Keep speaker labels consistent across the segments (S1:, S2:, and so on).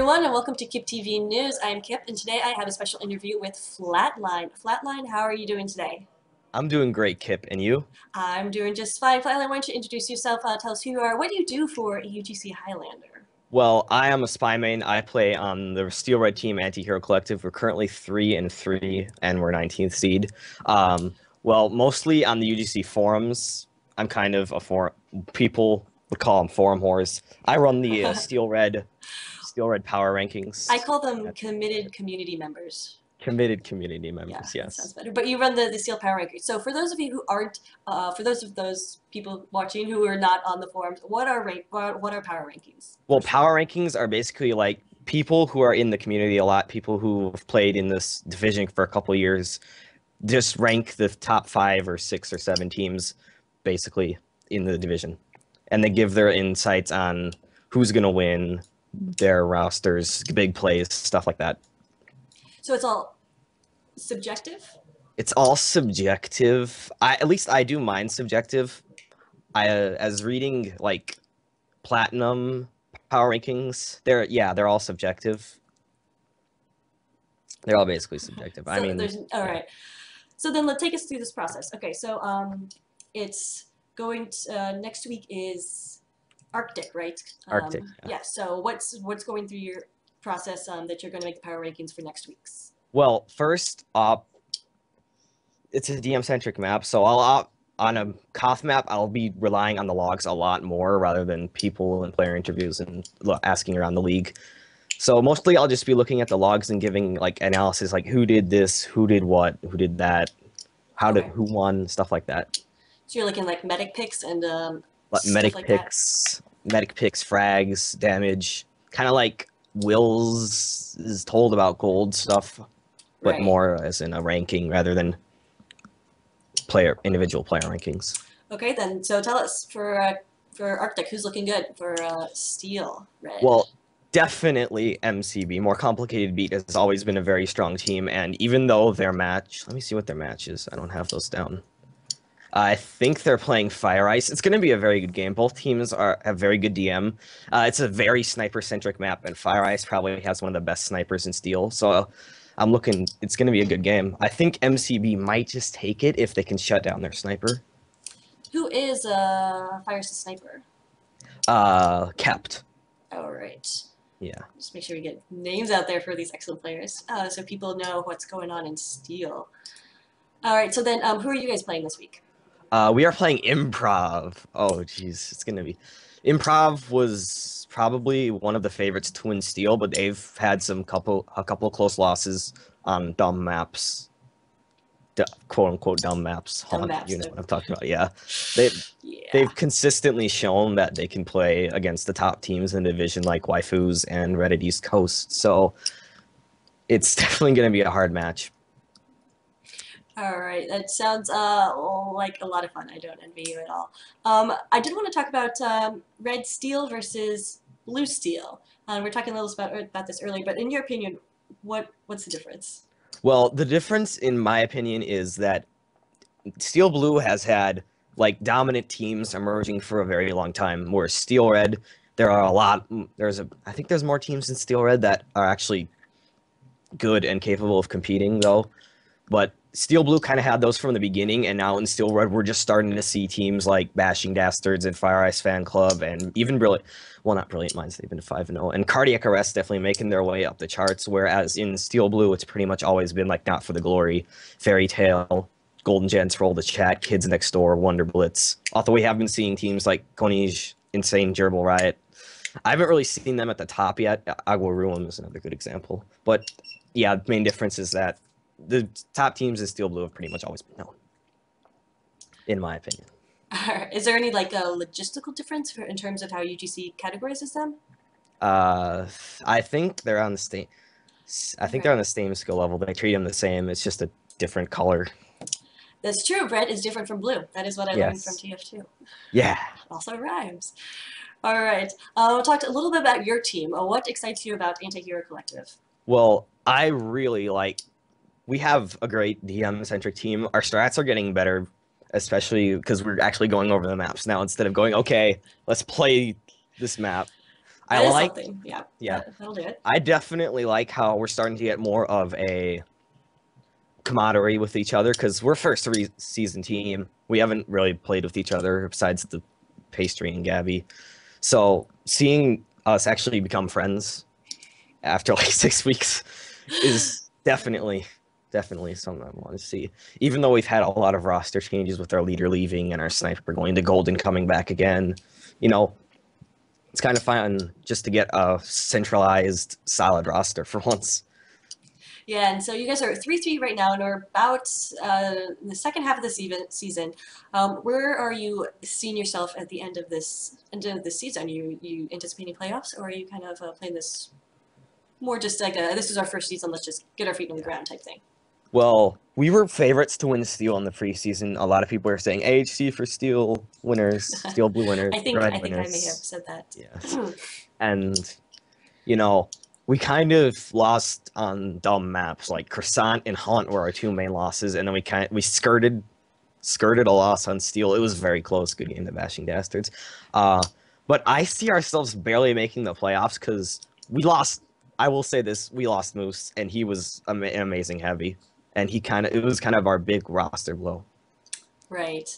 S1: everyone, and welcome to KipTV News. I am Kip, and today I have a special interview with Flatline. Flatline, how are you doing today?
S2: I'm doing great, Kip. And you?
S1: I'm doing just fine. Flatline, why don't you introduce yourself? Tell us who you are. What do you do for UGC Highlander?
S2: Well, I am a spy main. I play on the Steel Red Team Anti-Hero Collective. We're currently 3-3, and we're 19th seed. Well, mostly on the UGC forums. I'm kind of a forum. People would call them forum whores. I run the Steel Red Power
S1: I
S2: Rankings.
S1: call them committed community members.
S2: Committed community
S1: Yeah,
S2: members,
S1: that sounds
S2: yes.
S1: better. But you run the Steel Power Rankings. So for those of you who aren't, for those people watching who are not on the forums, what are Power Rankings?
S2: Well, Power Rankings are basically like people who are in the community a lot, people who have played in this division for a couple of years, just rank the top 5 or 6 or 7 teams basically in the division, and they give their insights on who's going to win, their rosters, big plays, stuff like that.
S1: So it's all subjective?
S2: It's all subjective. At least I do mine subjective. As reading like platinum power rankings, they're all subjective. They're all basically subjective. I
S1: So
S2: mean,
S1: there's, all
S2: yeah.
S1: right. So then let's take us through this process. Okay, so it's going to, next week is Arctic, right?
S2: Arctic. Yeah.
S1: Yeah. So what's going through your process that you're going to make the power rankings for next week's?
S2: Well, first up, it's a DM centric map, so on a Koth map, I'll be relying on the logs a lot more rather than people and player interviews and asking around the league. So mostly I'll just be looking at the logs and giving like analysis, like who did this, who did what, who did that,
S1: Okay.
S2: who won, stuff like that.
S1: So you're looking like medic picks and
S2: Like
S1: stuff like that.
S2: medic picks, frags, damage, kind of like Will's is told about gold stuff, but
S1: Right.
S2: more as in a ranking rather than individual player rankings.
S1: Okay, then. So tell us for Arctic, who's looking good for Steel Red?
S2: Well, definitely MCB. More Complicated Beat has always been a very strong team, and even though their match, let me see what their match is. I don't have those down. I think they're playing Fire Ice. It's going to be a very good game. Both teams have very good DM. It's a very sniper-centric map, and Fire Ice probably has one of the best snipers in Steel. So I'm looking. It's going to be a good game. I think MCB might just take it if they can shut down their sniper.
S1: Who is Fire's Sniper?
S2: Kept.
S1: All right.
S2: Yeah.
S1: Just make sure we get names out there for these excellent players, so people know what's going on in Steel. All right, so then who are you guys playing this week?
S2: We are playing Improv. Oh, jeez, it's gonna be. Improv was probably one of the favorites to win Steel, but they've had a couple of close losses on dumb maps, quote unquote dumb maps.
S1: Dumb maps,
S2: You know what I'm talking about? Yeah, they've
S1: Yeah.
S2: consistently shown that they can play against the top teams in the division, like Waifus and Reddit East Coast. So it's definitely gonna be a hard match.
S1: All right, that sounds like a lot of fun. I don't envy you at all. I did want to talk about red steel versus blue steel. We're talking a little about this earlier, but in your opinion, what's the difference?
S2: Well, the difference, in my opinion, is that Steel Blue has had like dominant teams emerging for a very long time. Whereas Steel Red, there are a lot. I think there's more teams in Steel Red that are actually good and capable of competing, though. But Steel Blue kind of had those from the beginning, and now in Steel Red, we're just starting to see teams like Bashing Dastards and Fire Ice Fan Club, and even not Brilliant Minds, they've been 5-0, and Cardiac Arrest definitely making their way up the charts, whereas in Steel Blue, it's pretty much always been like Not for the Glory, Fairy Tale, Golden Gents, Roll the Chat, Kids Next Door, Wonder Blitz. Although we have been seeing teams like Konij, Insane, Gerbil Riot. I haven't really seen them at the top yet. Agua Ruin is another good example. But yeah, the main difference is that the top teams in Steel Blue have pretty much always been known, in my opinion.
S1: Is there any like a logistical difference in terms of how UGC categorizes them?
S2: I think they're on the same. I think they're on the same skill level. They treat them the same. It's just a different color.
S1: That's true. Red is different from blue. That is what I learned from TF2.
S2: Yeah.
S1: Also rhymes. All right. We'll talk a little bit about your team. What excites you about Anti-Hero Collective?
S2: Well, I really like. We have a great DM-centric team. Our strats are getting better, especially because we're actually going over the maps now instead of going, okay, let's play this map. I
S1: That is
S2: like,
S1: something. Yeah,
S2: yeah,
S1: that'll do it.
S2: I definitely like how we're starting to get more of a camaraderie with each other because we're first season team. We haven't really played with each other besides the Pastry and Gabby. So seeing us actually become friends after like 6 weeks is definitely something I want to see. Even though we've had a lot of roster changes with our leader leaving and our sniper going to Golden coming back again, you know, it's kind of fun just to get a centralized, solid roster for once.
S1: Yeah, and so you guys are 3-3 right now, and we're about in the second half of the season. Where are you seeing yourself at the end of this season? You anticipating playoffs, or are you kind of playing this more just like this is our first season, let's just get our feet on the ground type thing?
S2: Well, we were favorites to win Steel in the preseason. A lot of people were saying AHC for Steel winners, Steel Blue winners,
S1: I think
S2: Red
S1: I think I may have
S2: winners.
S1: said that.
S2: Yes. And, you know, we kind of lost on dumb maps. Like Croissant and Haunt were our two main losses, and then we skirted a loss on Steel. It was very close. Good game to Bashing Dastards. But I see ourselves barely making the playoffs because we lost. I will say this: we lost Moose, and he was an amazing heavy, and it was kind of our big roster blow.
S1: Right.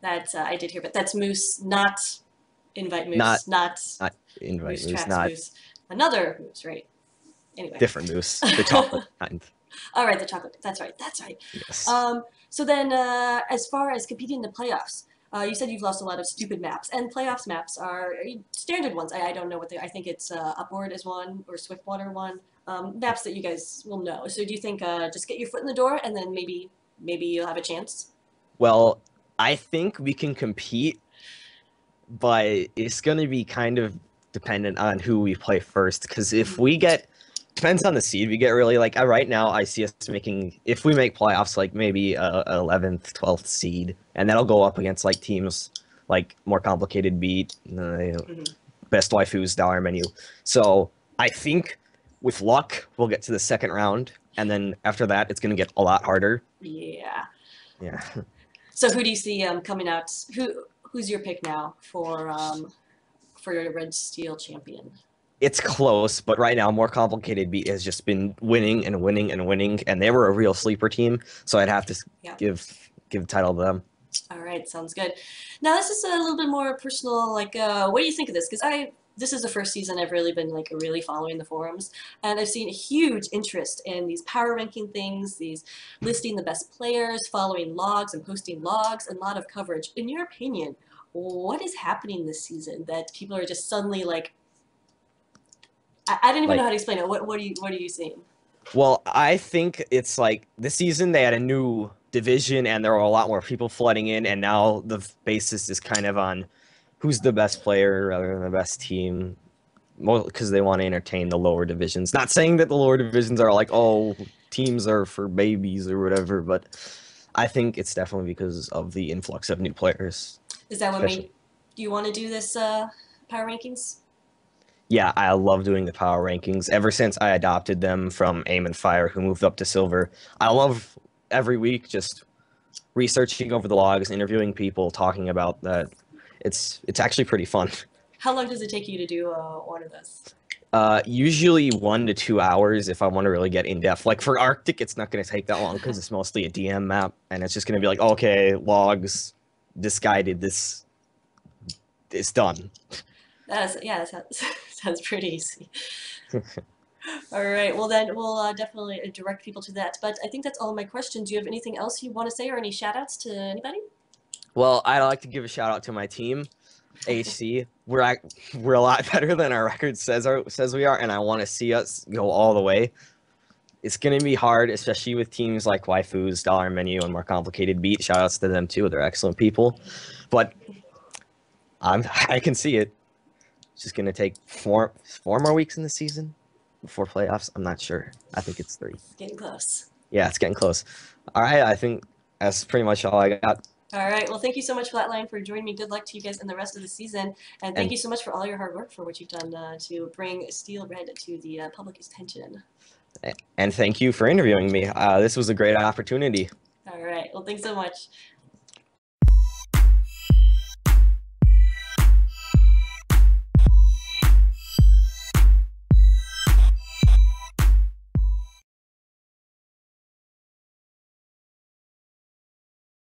S1: That I did hear, but that's Moose, not Invite
S2: Not
S1: Moose, not
S2: not invite
S1: Moose
S2: Moose,
S1: Tracks
S2: not
S1: Moose. Another Moose, right? Anyway.
S2: different Moose, the chocolate kind.
S1: All right, the chocolate. That's right. That's right.
S2: Yes.
S1: So then, as far as competing in the playoffs, you said you've lost a lot of stupid maps, and playoffs maps are standard ones. I don't know what they. I think it's Upward is one or Swiftwater one. Maps that you guys will know. So do you think just get your foot in the door, and then maybe you'll have a chance?
S2: Well, I think we can compete, but it's going to be kind of dependent on who we play first. Because if we get, depends on the seed we get. Really, like right now, I see us making, if we make playoffs, like maybe a 11th, 12th seed, and that'll go up against like teams like more complicated beat, best waifus, dollar menu. So I think with luck, we'll get to the second round, and then after that, it's going to get a lot harder.
S1: Yeah.
S2: Yeah.
S1: So who do you see coming out? Who's your pick now for your Red Steel champion?
S2: It's close, but right now, more complicated beat has just been winning and winning and winning, and they were a real sleeper team. So I'd have to give the title to them.
S1: All right, sounds good. Now this is a little bit more personal. Like, what do you think of this? Because this is the first season I've really been like really following the forums, and I've seen a huge interest in these power ranking things, these listing the best players, following logs and posting logs, and a lot of coverage. In your opinion, what is happening this season that people are just suddenly like? I don't even know how to explain it. What are you seeing?
S2: Well, I think it's like this season they had a new division and there were a lot more people flooding in, and now the basis is kind of on who's the best player rather than the best team, because they want to entertain the lower divisions. Not saying that the lower divisions are like, oh, teams are for babies or whatever, but I think it's definitely because of the influx of new players.
S1: Is that what made you want to do this power rankings?
S2: Yeah, I love doing the power rankings. Ever since I adopted them from Aim and Fire, who moved up to Silver, I love every week just researching over the logs, interviewing people, talking about that. It's actually pretty fun.
S1: How long does it take you to do one of those?
S2: Usually 1 to 2 hours if I want to really get in depth. Like for Arctic, it's not going to take that long because it's mostly a DM map, and it's just going to be like, okay, logs, this guy did this, it's done.
S1: That sounds pretty easy. All right, well then we'll definitely direct people to that. But I think that's all my questions. Do you have anything else you want to say or any shout outs to anybody?
S2: Well, I'd like to give a shout out to my team, HC. We're a lot better than our record says we are, and I want to see us go all the way. It's going to be hard, especially with teams like Waifus, Dollar Menu, and more complicated beat. Shout outs to them too. They're excellent people. But I can see it. It's just going to take four more weeks in the season before playoffs. I'm not sure. I think it's 3.
S1: It's getting close.
S2: Yeah, it's getting close. All right, I think that's pretty much all I got.
S1: All right, well, thank you so much, Flatline, for joining me. Good luck to you guys in the rest of the season. And thank you so much for all your hard work for what you've done to bring Steel Red to the public's attention.
S2: And thank you for interviewing me. This was a great opportunity.
S1: All right, well, thanks so much.